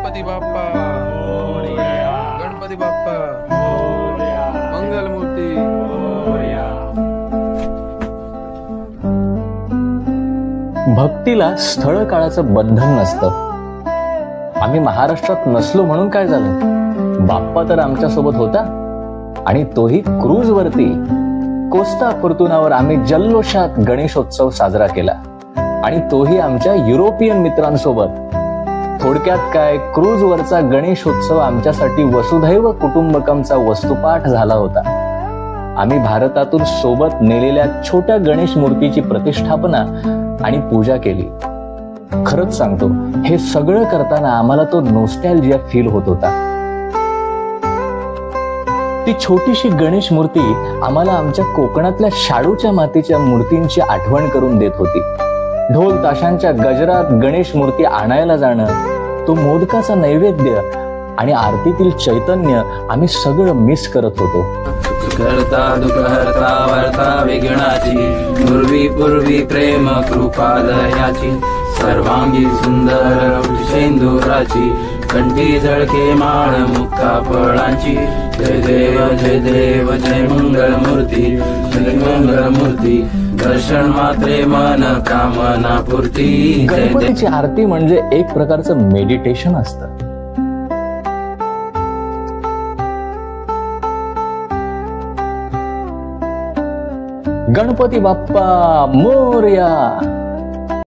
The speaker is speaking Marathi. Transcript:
गणपती बाप्पा गणपती बाप्पा मंगलमूर्ती. भक्तीला स्थळ काळाचं बंधन नसतं. आम्ही महाराष्ट्रात नसलो म्हणून काय झालं, बाप्पा तर आमच्या सोबत होता, आणि तोही क्रूज वरती. कोस्टा फॉर्तुनावर आम्ही जल्लोषात गणेशोत्सव साजरा केला, आणि तोही आमच्या युरोपियन मित्रांसोबत. थोडक्यात काय, क्रूज वरचा गणेशोत्सव आमच्यासाठी वसुधैव कुटुंबकमचा वस्तुपाठ झाला होता. आम्ही भारतातून सोबत नेलेल्या छोट्या गणेश मूर्तीची प्रतिष्ठापना आणि पूजा केली. खरंच सांगतो, हे सगळं करताना आम्हाला तो नॉस्टॅल्जिया फील होत होता. ती छोटीशी गणेश मूर्ती आम्हाला आमच्या कोकणातल्या शाडूच्या मातीच्या मूर्तींची आठवण करून देत होती. ढोल ताशांच्या गजरात गणेश मूर्ती आणायला जाणं, तो मोदकाचा नैवेद्य आणि आरतीतील चैतन्य आम्ही सगळं मिस करत होतो. करता दुःखहर्ता वर्ता विघ्नाची, पूर्वी पूर्वी प्रेम कृपा दयाची, सर्वांगी सुंदर शेंदुराची, कंठी झळके माळ मुक्ता फळांची. जय देव जय देव जय मंगलमूर्ती, जय मंगलमूर्ती, दर्शन मात्रे मन कामना पूर्ती. गणपतीची आरती म्हणजे एक प्रकारचं मेडिटेशन असतं. गणपती बाप्पा मोरया.